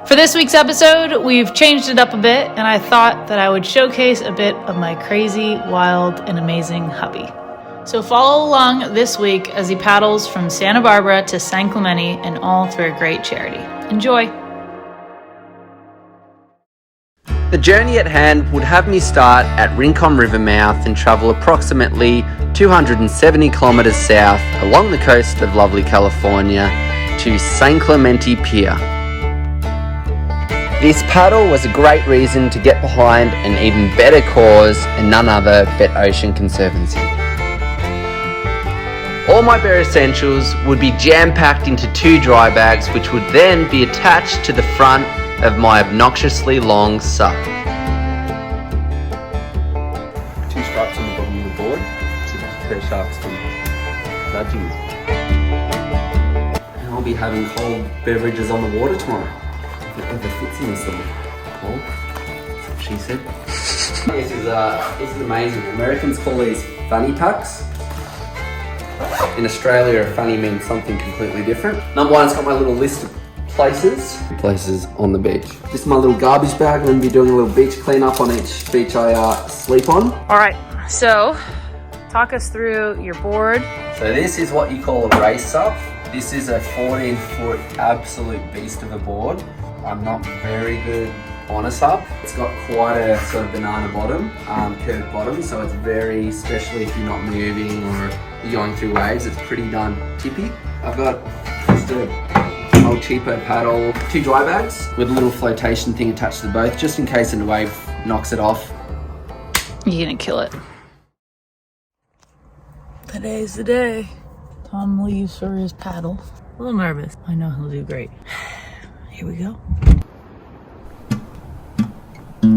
For this week's episode, we've changed it up a bit, and I thought that I would showcase a bit of my crazy, wild, and amazing hubby. So follow along this week as he paddles from Santa Barbara to San Clemente, and all for a great charity. Enjoy! The journey at hand would have me start at Rincon River mouth and travel approximately 270 kilometres south along the coast of lovely California to San Clemente Pier. This paddle was a great reason to get behind an even better cause, and none other but Ocean Conservancy. All my bare essentials would be jam-packed into 2 dry bags, which would then be attached to the front of my obnoxiously long sup. 2 stripes on the bottom of the board, so the curve sharks from nudging. And I'll be having cold beverages on the water tomorrow. If it ever fits in this little hole. That's what she said. This is amazing. Americans call these fanny packs. In Australia, a fanny means something completely different. Number 1, it's got my little list of places on the beach. This is my little garbage bag. I'm going to be doing a little beach cleanup on each beach I sleep on. All right, so talk us through your board. So this is what you call a race sup. This is a 14-foot absolute beast of a board. I'm not very good on a sup. It's got quite a sort of banana bottom, curved bottom, so it's very, especially if you're not moving or you're going through waves, it's pretty darn tippy. I've got just a old cheapo paddle, 2 dry bags with a little flotation thing attached to both, just in case a wave knocks it off. You're gonna kill it. Today's the day. Tom leaves for his paddle. A little nervous. I know he'll do great. Here we go. The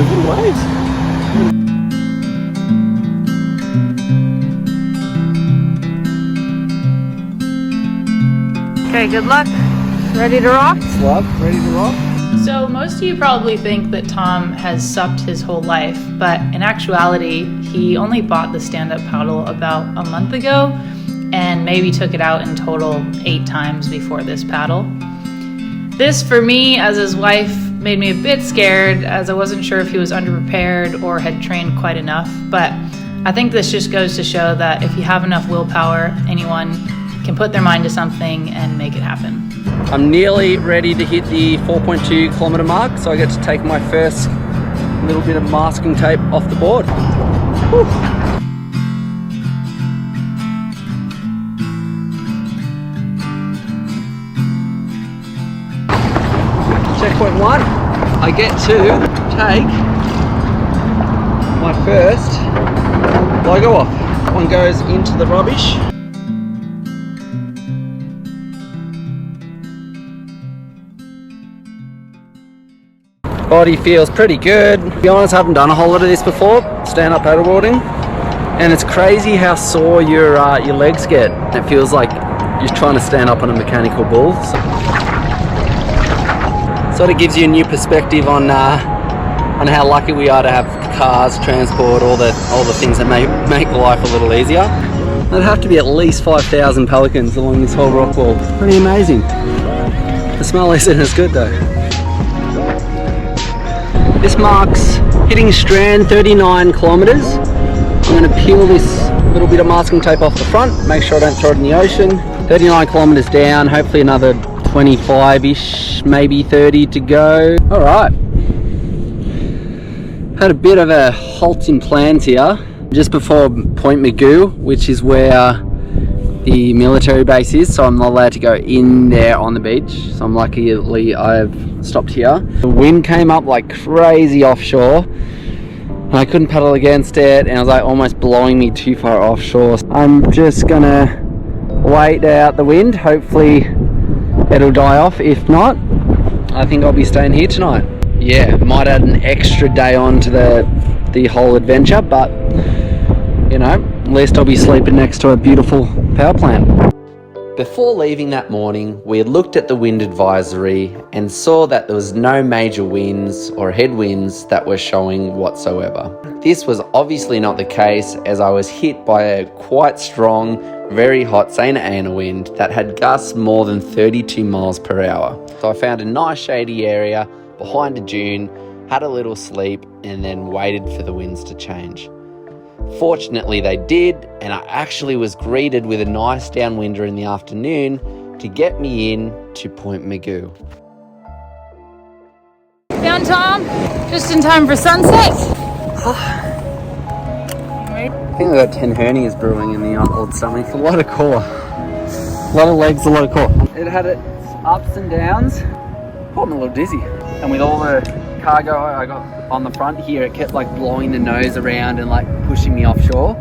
little waves. Okay, good luck. Ready to rock? Slug, ready to rock. So most of you probably think that Tom has supped his whole life, but in actuality, he only bought the stand-up paddle about a month ago and maybe took it out in total 8 times before this paddle. This, for me, as his wife, made me a bit scared, as I wasn't sure if he was underprepared or had trained quite enough, but I think this just goes to show that if you have enough willpower, anyone can put their mind to something and make it happen. I'm nearly ready to hit the 4.2 kilometre mark, so I get to take my first little bit of masking tape off the board. Whew. Checkpoint 1, I get to take my first logo off. One goes into the rubbish. Body feels pretty good. To be honest, I haven't done a whole lot of this before, stand-up paddleboarding, and it's crazy how sore your legs get. It feels like you're trying to stand up on a mechanical bull. Sort of gives you a new perspective on how lucky we are to have cars, transport, all the things that make life a little easier. There'd have to be at least 5,000 pelicans along this whole rock wall. Pretty amazing. The smell isn't as good though. This marks hitting strand 39 kilometres. I'm going to peel this little bit of masking tape off the front, make sure I don't throw it in the ocean. 39 kilometres down, hopefully another 25-ish, maybe 30 to go. All right. Had a bit of a halt in plans here, just before Point Magoo, which is where the military base is, so I'm not allowed to go in there on the beach. So I'm luckily I've stopped here. The wind came up like crazy offshore, and I couldn't paddle against it, and it was like almost blowing me too far offshore. I'm just gonna wait out the wind. Hopefully it'll die off. If not, I think I'll be staying here tonight. Yeah, might add an extra day on to the whole adventure, but you know, at least I'll be sleeping next to a beautiful power plant. Before leaving that morning, we had looked at the wind advisory and saw that there was no major winds or headwinds that were showing whatsoever. This was obviously not the case, as I was hit by a quite strong, very hot Santa Ana wind that had gusts more than 32 miles per hour. So I found a nice shady area behind a dune, had a little sleep, and then waited for the winds to change. Fortunately they did, and I actually was greeted with a nice downwinder in the afternoon to get me in to Point Magoo. Down, Tom, just in time for sunset. I think I got 10 hernias brewing in the old stomach. A lot of core. A lot of legs, a lot of core. It had its ups and downs. Oh, I'm a little dizzy. And with all the cargo I got on the front here, it kept like blowing the nose around and like pushing me offshore.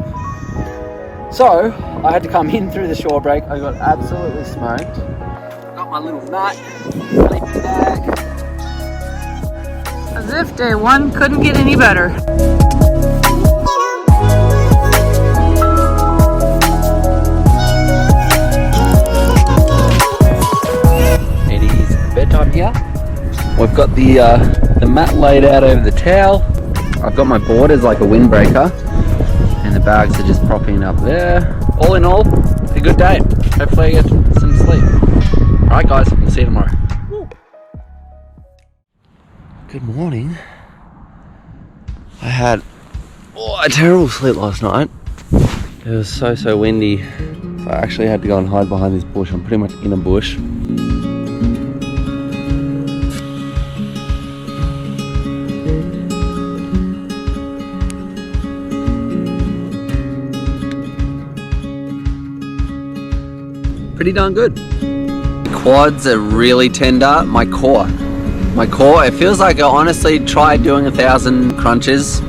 So I had to come in through the shore break. I got absolutely smoked. Got my little nut, sleeping bag. As if day one couldn't get any better. It is bedtime here. We've got the mat laid out over the towel. I've got my board as like a windbreaker, and the bags are just propping up there. All in all, a good day. Hopefully I get some sleep. Alright guys, we'll see you tomorrow. Good morning. I had a terrible sleep last night. It was so windy, so I actually had to go and hide behind this bush. I'm pretty much in a bush. Pretty darn good. Quads are really tender. My core, it feels like I honestly tried doing 1,000 crunches.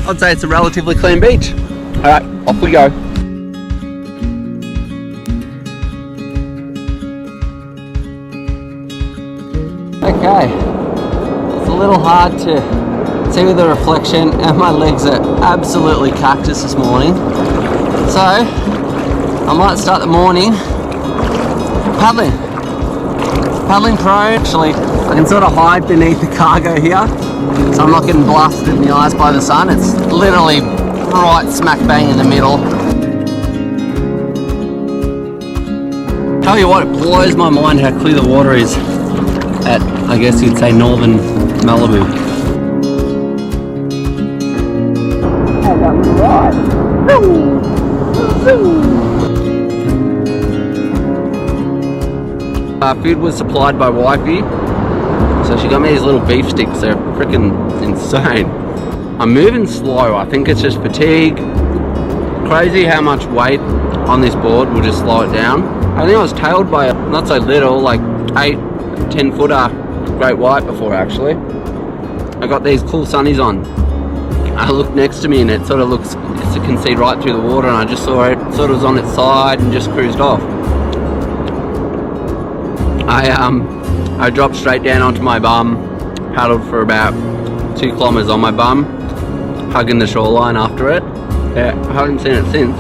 I'd say it's a relatively clean beach. Alright, off we go. Okay. A little hard to see with the reflection, and my legs are absolutely cactus this morning, so I might start the morning paddling prone. Actually, I can sort of hide beneath the cargo here, so I'm not getting blasted in the eyes by the sun. It's literally right smack bang in the middle. Tell you what, it blows my mind how clear the water is at, I guess you'd say, northern Malibu. Oh, that was right. Food was supplied by Wifey, so she got me these little beef sticks. They're freaking insane. I'm moving slow. I think it's just fatigue. Crazy how much weight on this board will just slow it down. I think I was tailed by a not so little, like 8-10 footer great white before actually. I got these cool sunnies on. I looked next to me and it sort of looks, you can see right through the water, and I just saw it sort of was on its side and just cruised off. I dropped straight down onto my bum, paddled for about 2 kilometers on my bum, hugging the shoreline after it. Yeah, I haven't seen it since.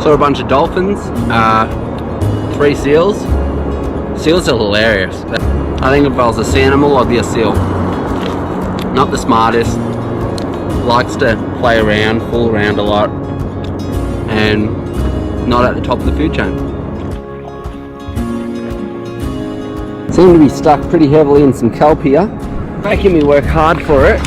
Saw a bunch of dolphins, 3 seals. Seals are hilarious. I think if I was a sea animal, I'd be a seal. Not the smartest, likes to play around, fool around a lot, and not at the top of the food chain. Seem to be stuck pretty heavily in some kelp here, making me work hard for it.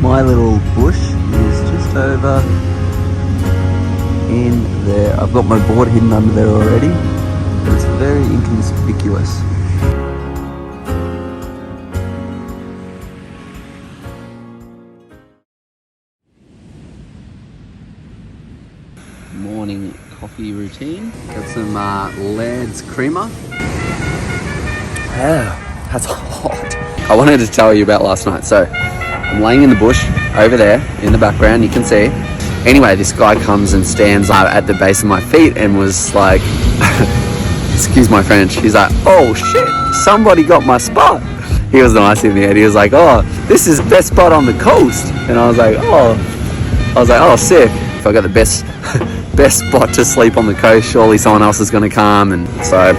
My little bush is just over in there. I've got my board hidden under there already, but it's very inconspicuous. Morning coffee routine. Got some Laird's creamer. Yeah, that's hot. I wanted to tell you about last night. So I'm laying in the bush over there in the background, you can see. Anyway, this guy comes and stands at the base of my feet and was like, excuse my French, he's like, oh shit, somebody got my spot. He was nice in the end. He was like, oh, this is the best spot on the coast. And I was like, oh, sick. If I got the best spot to sleep on the coast, surely someone else is going to come. And so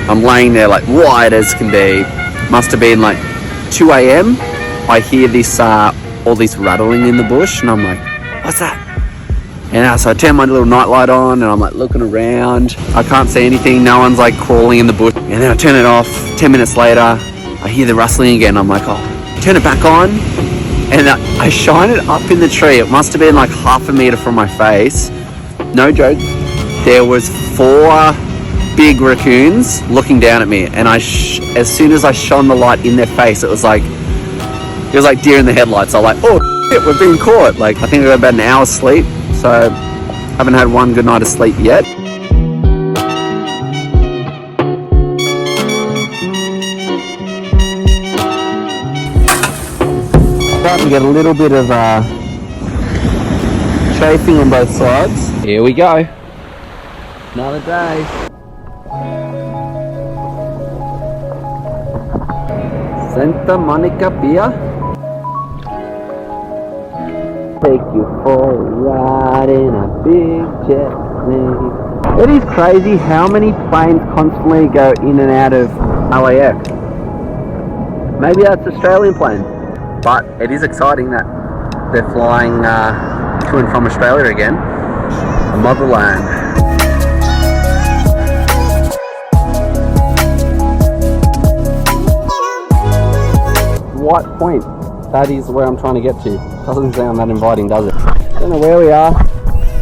I'm laying there like wide as can be. Must have been like 2 a.m. I hear this, all this rattling in the bush, and I'm like, what's that? And so I turn my little nightlight on, and I'm like looking around. I can't see anything. No one's like crawling in the bush. And then I turn it off. 10 minutes later, I hear the rustling again. I'm like, oh, turn it back on. And I shine it up in the tree. It must have been like half a meter from my face. No joke. There was 4 big raccoons looking down at me. And as soon as I shone the light in their face, it was like deer in the headlights. I'm like, oh shit, we're being caught. Like, I think I got about an hour's sleep. So haven't had one good night of sleep yet. Starting to get a little bit of chafing on both sides. Here we go. Another day. Santa Monica Pier. Take you for a ride in a big jet plane. It is crazy how many planes constantly go in and out of LAX. Maybe that's Australian plane, but it is exciting that they're flying to and from Australia again, the motherland. What point? That is where I'm trying to get to. Doesn't sound that inviting, does it? Don't know where we are.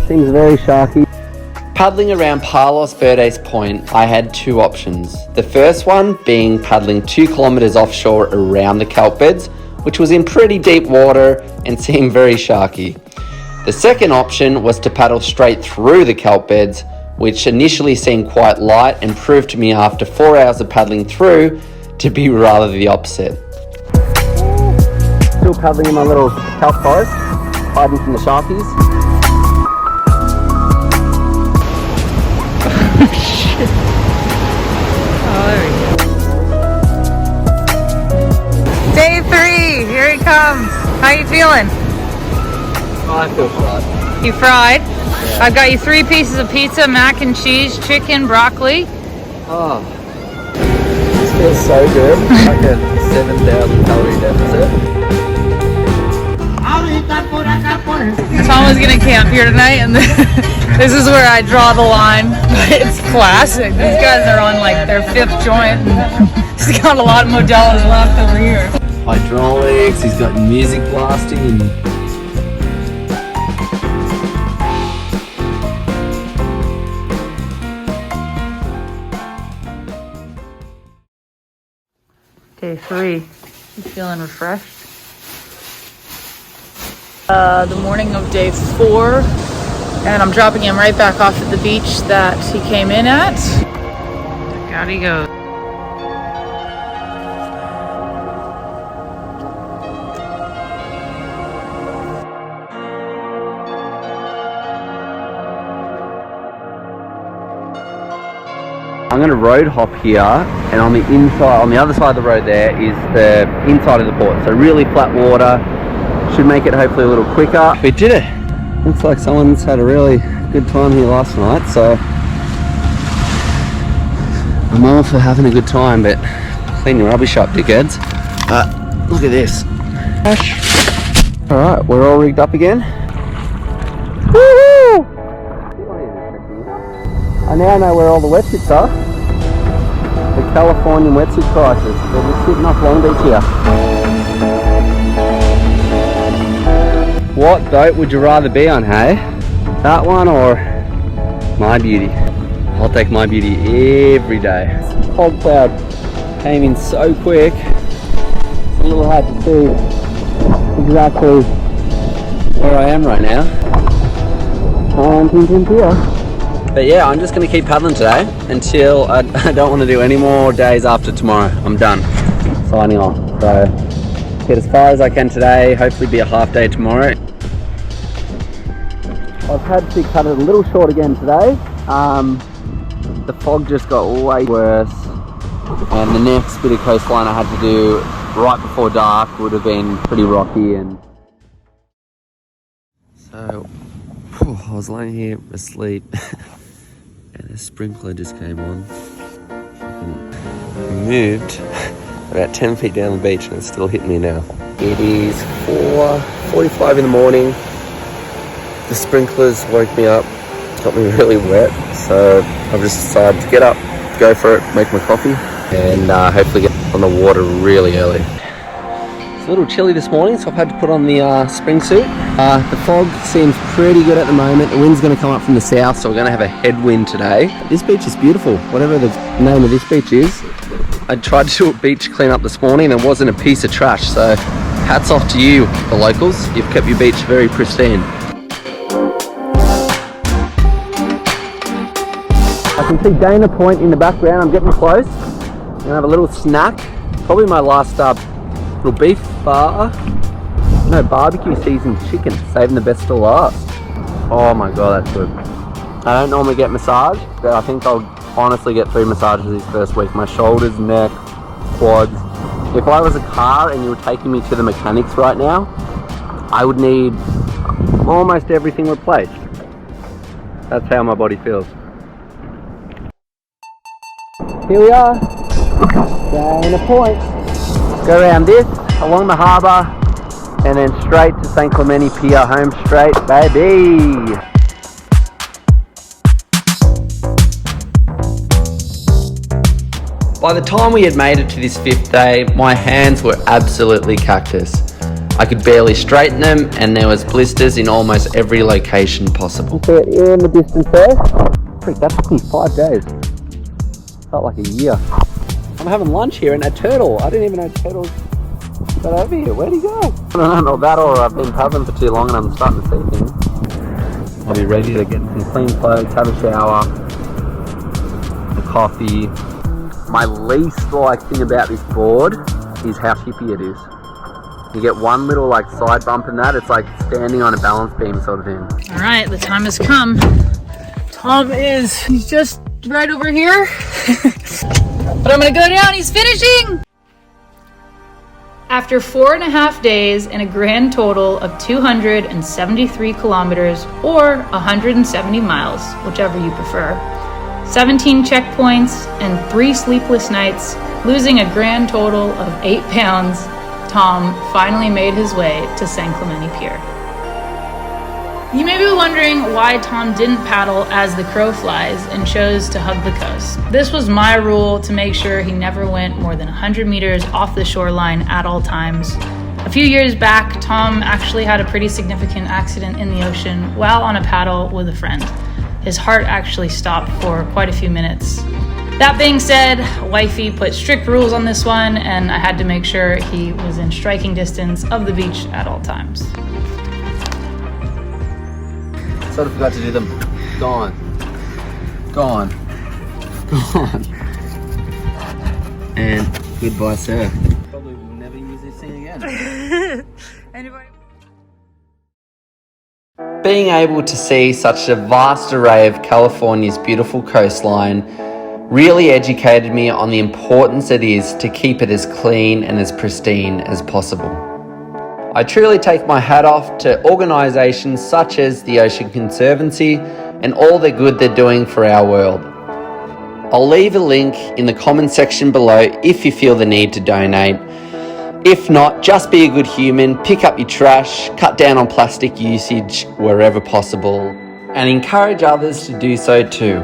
Seems very sharky. Paddling around Palos Verdes Point, I had 2 options. The first one being paddling 2 kilometers offshore around the kelp beds, which was in pretty deep water and seemed very sharky. The second option was to paddle straight through the kelp beds, which initially seemed quite light and proved to me after 4 hours of paddling through to be rather the opposite. Still paddling in my little kelp forest, hiding from the sharkies. Shit. Oh, there we go. Day 3, here he comes. How you feeling? I feel fried. You fried? Yeah. I've got you 3 pieces of pizza, mac and cheese, chicken, broccoli. Oh, this feels so good. Like a 7,000 calorie deficit. Tom was gonna camp here tonight, and this is where I draw the line. It's classic. These guys are on like their 5th joint, and he's got a lot of Modelo's left over here. Hydraulics, he's got music blasting. Day 3. You feeling refreshed? The morning of day 4, and I'm dropping him right back off at the beach that he came in at. Out he goes. I'm going to road hop here, and on the other side of the road there is the inside of the port. So really flat water. Should make it hopefully a little quicker. We did it. Looks like someone's had a really good time here last night, so I'm all for having a good time, but clean your rubbish up, dickheads. Look at this. Alright, we're all rigged up again. Woohoo! I now know where all the wetsuits are. The Californian wetsuit crisis. They're just sitting off Long Beach here. What boat would you rather be on, hey? That one or My Beauty? I'll take My Beauty every day. Cold cloud came in so quick. It's a little hard to see exactly where I am right now. Huntington Pier. But yeah, I'm just going to keep paddling today until I don't want to do any more days after tomorrow. I'm done. Signing off. So get as far as I can today, hopefully be a half day tomorrow. I've had to cut it a little short again today. The fog just got way worse, and the next bit of coastline I had to do right before dark would have been pretty rocky. And so I was laying here asleep and a sprinkler just came on. I moved about 10 feet down the beach and it's still hitting me now. It is 4:45 in the morning. The sprinklers woke me up, got me really wet, so I've just decided to get up, go for it, make my coffee, and hopefully get on the water really early. It's a little chilly this morning, so I've had to put on the spring suit. The fog seems pretty good at the moment. The wind's going to come up from the south, so we're going to have a headwind today. This beach is beautiful, whatever the name of this beach is. I tried to do a beach cleanup this morning and there wasn't a piece of trash, so hats off to you, the locals. You've kept your beach very pristine. I can see Dana Point in the background. I'm getting close. I'm gonna have a little snack. Probably my last little beef barbecue seasoned chicken. Saving the best till last. Oh my god, that's good. I don't normally get massage, but I think I'll honestly get 3 massages this first week. My shoulders, neck, quads. If I was a car and you were taking me to the mechanics right now, I would need almost everything replaced. That's how my body feels. Here we are, Dana Point. Go around this, along the harbour, and then straight to St. Clemente Pier, home straight, baby. By the time we had made it to this 5th day, my hands were absolutely cactus. I could barely straighten them, and there was blisters in almost every location possible. See it in the distance there? Freak, that took me 5 days. Felt like a year. I'm having lunch here and a turtle. I didn't even know turtles got over here. Where'd he go? I don't know, that or I've been paddling for too long and I'm starting to see things. I'll be ready to get some clean clothes, have a shower, a coffee. My least like thing about this board is how hippie it is. You get one little like side bump in that, it's like standing on a balance beam sort of thing. All right, the time has come. He's just right over here. But I'm gonna go down, he's finishing! After 4.5 days and a grand total of 273 kilometers or 170 miles, whichever you prefer, 17 checkpoints and 3 sleepless nights, losing a grand total of 8 pounds, Tom finally made his way to San Clemente Pier. You may be wondering why Tom didn't paddle as the crow flies and chose to hug the coast. This was my rule to make sure he never went more than 100 meters off the shoreline at all times. A few years back, Tom actually had a pretty significant accident in the ocean while on a paddle with a friend. His heart actually stopped for quite a few minutes. That being said, wifey put strict rules on this one, and I had to make sure he was in striking distance of the beach at all times. Sort of forgot to do them. Gone. And goodbye, sir. Probably will never use this thing again. Being able to see such a vast array of California's beautiful coastline really educated me on the importance it is to keep it as clean and as pristine as possible. I truly take my hat off to organisations such as the Ocean Conservancy and all the good they're doing for our world. I'll leave a link in the comment section below if you feel the need to donate. If not, just be a good human, pick up your trash, cut down on plastic usage wherever possible, and encourage others to do so too.